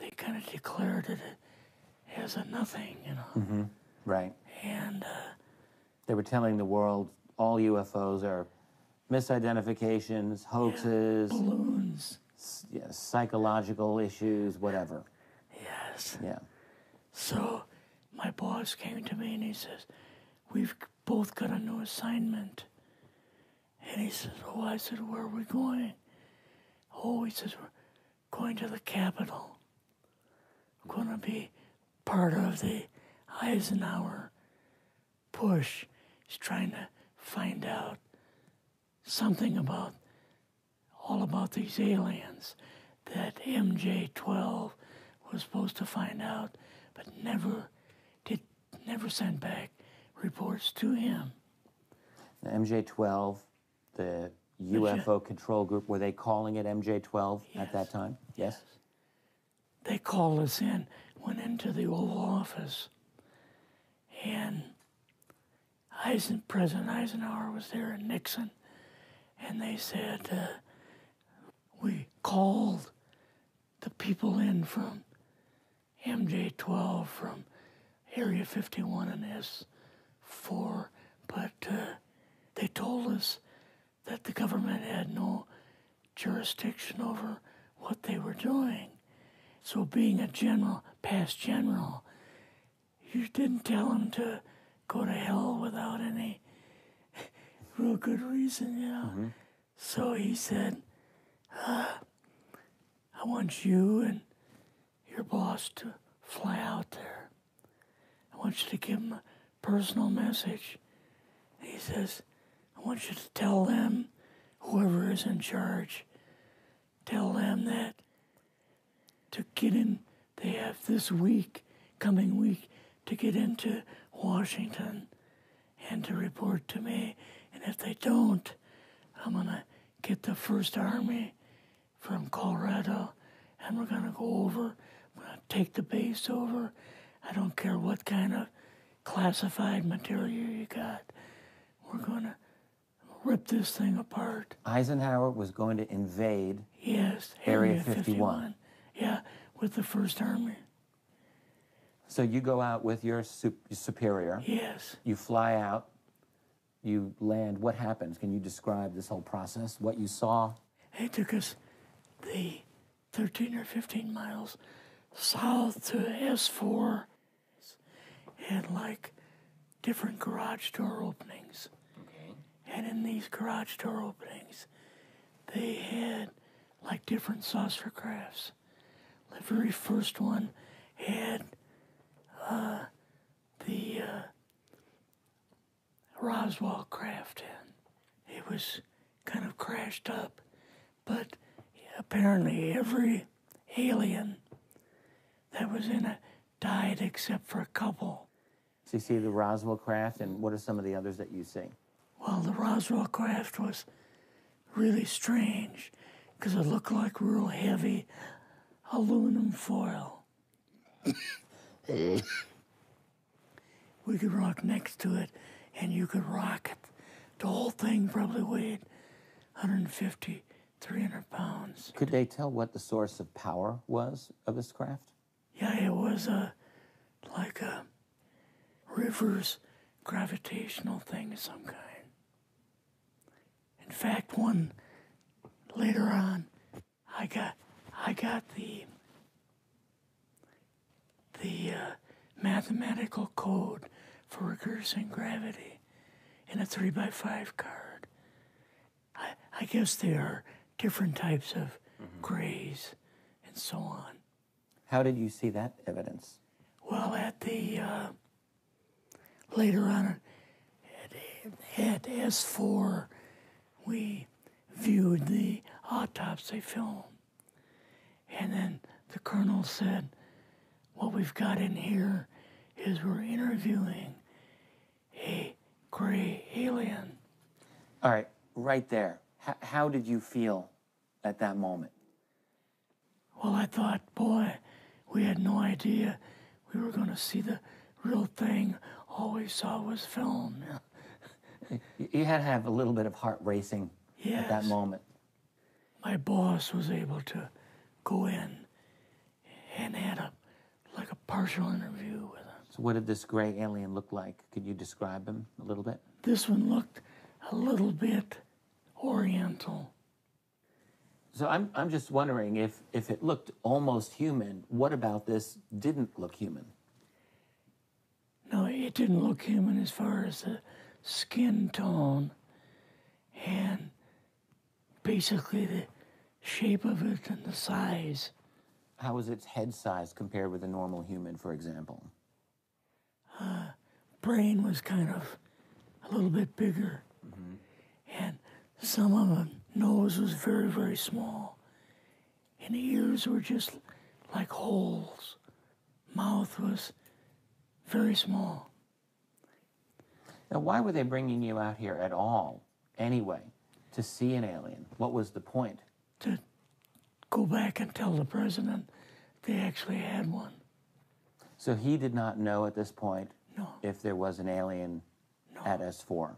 they kind of declared it as a nothing, you know. Mm-hmm. Right. And they were telling the world all UFOs are misidentifications, hoaxes, balloons. Psychological issues, whatever. Yes. Yeah. So my boss came to me and he says, we've both got a new assignment. And he says, oh, I said, where are we going? Oh, he says, we're going to the Capitol. We're going to be part of the Eisenhower push. He's trying to find out something about, all about these aliens that MJ-12 was supposed to find out, but never sent back reports to him. The MJ-12, the UFO control group, were they calling it MJ-12 at that time? Yes. They called us in, went into the Oval Office, and President Eisenhower was there and Nixon, and they said, we called the people in from MJ-12 from Area 51 and S4, but they told us that the government had no jurisdiction over what they were doing. So being a general, past general, you didn't tell them to go to hell without any real good reason, you know. Mm-hmm. So he said, I want you and your boss to fly out there. I want you to give them a personal message. And he says, I want you to tell them, whoever is in charge, tell them that to get in, they have this week, coming week, to get into Washington and to report to me. And if they don't, I'm going to get the First Army from Colorado, and we're going to go over. I'm going to take the base over. I don't care what kind of classified material you got. We're going to rip this thing apart. Eisenhower was going to invade Area 51. Yeah, with the First Army. So you go out with your superior. Yes. You fly out. You land. What happens? Can you describe this whole process, what you saw? They took us the 13 or 15 miles south to S4 and like different garage door openings. Okay. And in these garage door openings, they had like different saucer crafts. The very first one had the Roswell craft in. It was kind of crashed up, but apparently every alien that was in it died except for a couple. So you see the Roswell craft, and what are some of the others that you see? Well, the Roswell craft was really strange because it looked like real heavy aluminum foil. We could rock next to it, and you could rock it. The whole thing probably weighed 150, 300 pounds. Could they tell what the source of power was of this craft? Yeah, it was like a reverse gravitational thing of some kind. In fact, one later on, I got the mathematical code for reversing gravity in a 3x5 card. I guess there are different types of grays and so on. How did you see that evidence? Well, at the later on at S4, we viewed the autopsy film, and then the colonel said, "What we've got in here is we're interviewing a gray alien." All right, right there. How did you feel at that moment? Well, I thought, boy, we had no idea we were going to see the real thing. All we saw was film. You had to have a little bit of heart racing at that moment. My boss was able to go in and partial interview with him. So what did this gray alien look like? Could you describe him a little bit? This one looked a little bit oriental. So I'm just wondering if it looked almost human, what about this didn't look human? No, it didn't look human as far as the skin tone and basically the shape of it and the size. How was its head size compared with a normal human, for example? Brain was kind of a little bit bigger. And some of the nose was very, very small. And the ears were just like holes. Mouth was very small. Now, why were they bringing you out here at all, anyway, to see an alien? What was the point? To go back and tell the president they actually had one. So he did not know at this point No, if there was an alien at S4?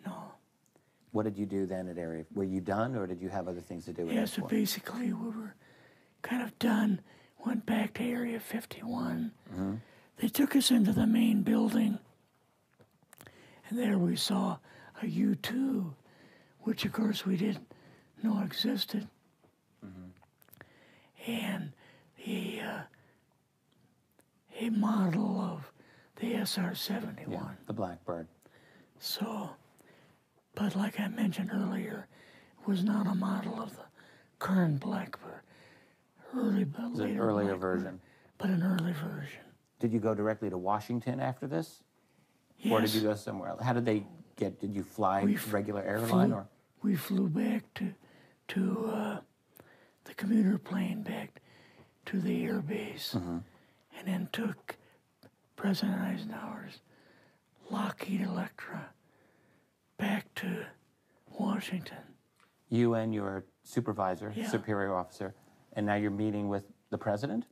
no. What did you do then at Area? Were you done, or did you have other things to do with Yeah, S4? so basically we were kind of done, went back to Area 51. They took us into the main building, and there we saw a U-2, which of course we didn't know existed. And a model of the SR-71. Yeah, the Blackbird. So, but like I mentioned earlier, it was not a model of the current Blackbird, It's an earlier version. but an early version. Did you go directly to Washington after this? Yes. Or did you go somewhere else? How did they get, did you fly regular airline or? We flew back to the commuter plane back to the air base, and then took President Eisenhower's Lockheed Electra back to Washington. You and your supervisor, Yeah. superior officer, and now you're meeting with the president?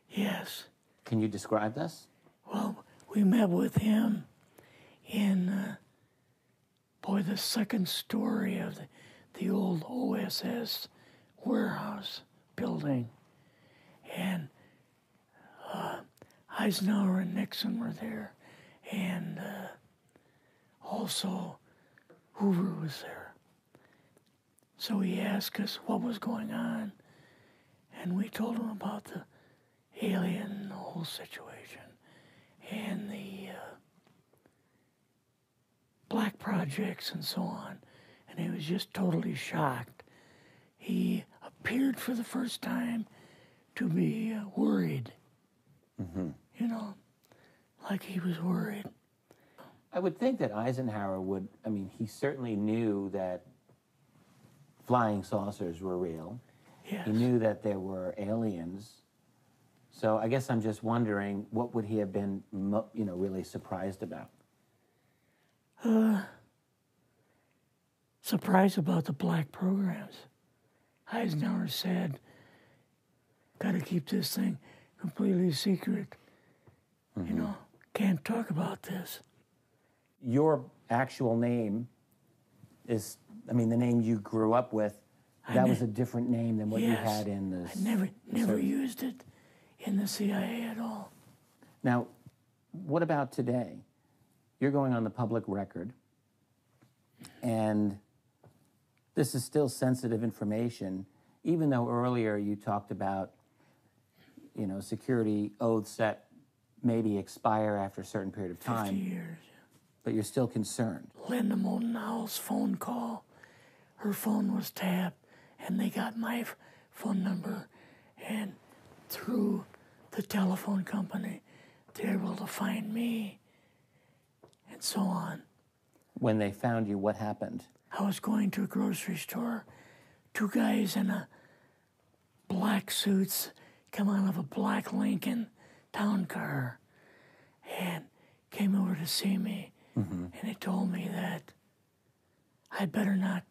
Yes. Can you describe this? Well, we met with him in, the second story of the old OSS warehouse building. And Eisenhower and Nixon were there, and also Hoover was there. So he asked us what was going on, and we told him about the alien, the whole situation, and the black projects and so on. And he was just totally shocked. He appeared for the first time to be worried. You know, like he was worried. I would think that Eisenhower would, I mean, he certainly knew that flying saucers were real. Yes. He knew that there were aliens. So I guess I'm just wondering, what would he have been, really surprised about? Surprised about the black programs. Eisenhower said, got to keep this thing completely secret. You know, can't talk about this. Your actual name is, the name you grew up with, that was a different name than what you had in the... I never used it in the CIA at all. Now, what about today? You're going on the public record, and this is still sensitive information, even though earlier you talked about, security oaths that maybe expire after a certain period of time. 50 years. But you're still concerned. Linda Motenau's phone call, her phone was tapped, and they got my phone number, and through the telephone company, they were able to find me, and so on. When they found you, what happened? I was going to a grocery store. Two guys in black suits come out of a black Lincoln town car and came over to see me. And they told me that I'd better not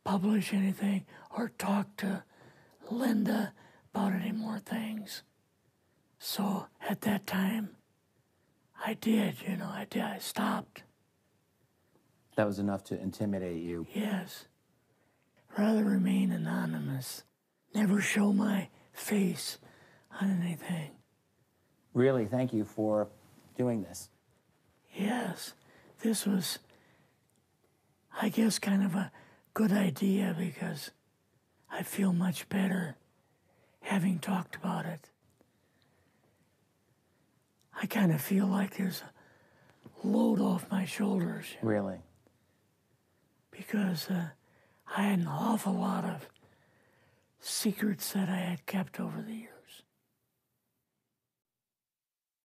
publish anything or talk to Linda about any more things. So at that time, I did, I stopped. That was enough to intimidate you. Yes. Rather remain anonymous. Never show my face on anything. Really, thank you for doing this. Yes, this was, I guess, kind of a good idea because I feel much better having talked about it. I kind of feel like there's a load off my shoulders. Really? Because I had an awful lot of secrets that I had kept over the years.